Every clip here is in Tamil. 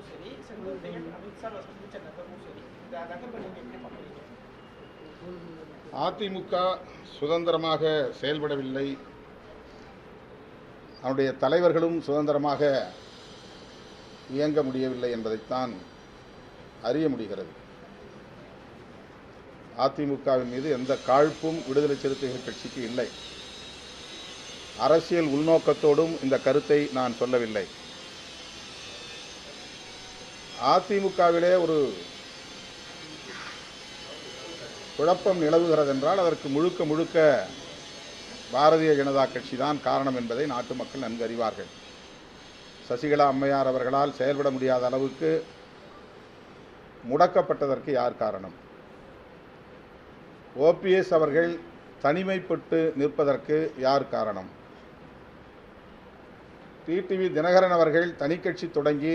நபரும் சரி, செங்கோட்டையன், அமித்ஷா சந்திச்ச நபரும் சரி, இந்த நகர்வை நீங்க எப்படி பார்க்குறீங்க? அதிமுக சுதந்திரமாக செயல்படவில்லை, அவருடைய தலைவர்களும் சுதந்திரமாக இயங்க முடியவில்லை என்பதைத்தான் அறிய முடிகிறது. அதிமுகவின் மீது எந்த காழ்ப்பும் விடுதலை சிறுத்தைகள் கட்சிக்கு இல்லை. அரசியல் உள்நோக்கத்தோடும் இந்த கருத்தை நான் சொல்லவில்லை. அதிமுகவிலே ஒரு குழப்பம் நிலவுகிறது என்றால் அதற்கு முழுக்க முழுக்க பாரதிய ஜனதா கட்சி தான் காரணம் என்பதை நாட்டு மக்கள் நன்கு அறிவார்கள். சசிகலா அம்மையார் அவர்களால் செயல்பட முடியாத அளவுக்கு முடக்கப்பட்டதற்கு யார் காரணம்? ஓபிஎஸ் அவர்கள் தனிமைப்பட்டு நிற்பதற்கு யார் காரணம்? டிடிவி தினகரன் அவர்கள் தனிக்கட்சி தொடங்கி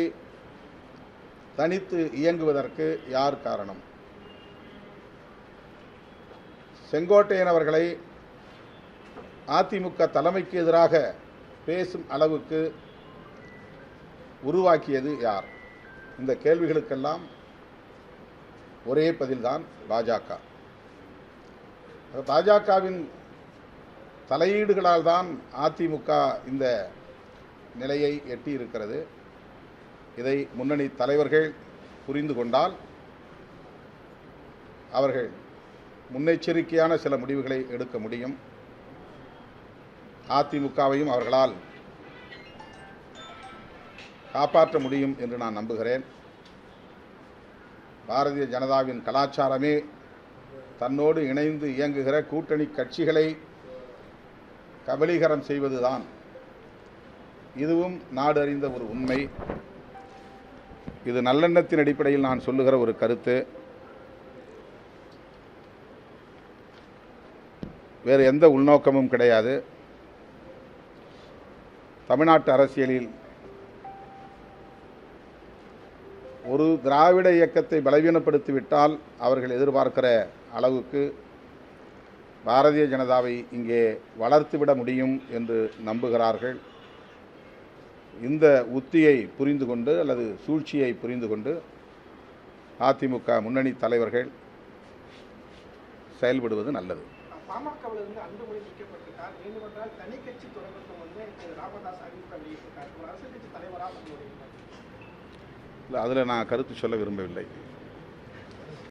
தனித்து இயங்குவதற்கு யார் காரணம்? செங்கோட்டையன் அவர்களை அதிமுக தலைமைக்கு எதிராக பேசும் அளவுக்கு உருவாக்கியது யார்? இந்த கேள்விகளுக்கெல்லாம் ஒரே பதில்தான் பாஜக. பாஜகவின் தலையீடுகளால் தான் அதிமுக இந்த நிலையை எட்டியிருக்கிறது. இதை முன்னணி தலைவர்கள் புரிந்து கொண்டால் அவர்கள் முன்னெச்சரிக்கையான சில முடிவுகளை எடுக்க முடியும். அதிமுகவையும் அவர்களால் காப்பாற்ற முடியும் என்று நான் நம்புகிறேன். பாரதிய ஜனதாவின் கலாச்சாரமே தன்னோடு இணைந்து இயங்குகிற கூட்டணி கட்சிகளை கபலீகரம் செய்வதுதான். இதுவும் நாடு அறிந்த ஒரு உண்மை. இது நல்லெண்ணத்தின் அடிப்படையில் நான் சொல்லுகிற ஒரு கருத்து. வேறு எந்த உள்நோக்கமும் கிடையாது. தமிழ்நாட்டு அரசியலில் ஒரு திராவிட இயக்கத்தை பலவீனப்படுத்திவிட்டால் அவர்கள் எதிர்பார்க்கிற அளவுக்கு பாரதிய ஜனதாவை இங்கே வளர்த்துவிட முடியும் என்று நம்புகிறார்கள். இந்த உத்தியை புரிந்து கொண்டு அல்லது சூழ்ச்சியை புரிந்து கொண்டு அதிமுக முன்னணி தலைவர்கள் செயல்படுவது நல்லது. பாமகவிலிருந்து அன்புமணி நீக்கப்பட்டிருக்கார். வேண்டுமென்றால் தனி கட்சி தொடங்கட்டும் ராமதாஸ் அறிவிப்பு வெளியிட்டிருக்கார். ஒரு அரசியல் கட்சி தலைவராக இல்லை, அதில் நான் கருத்து சொல்ல விரும்பவில்லை.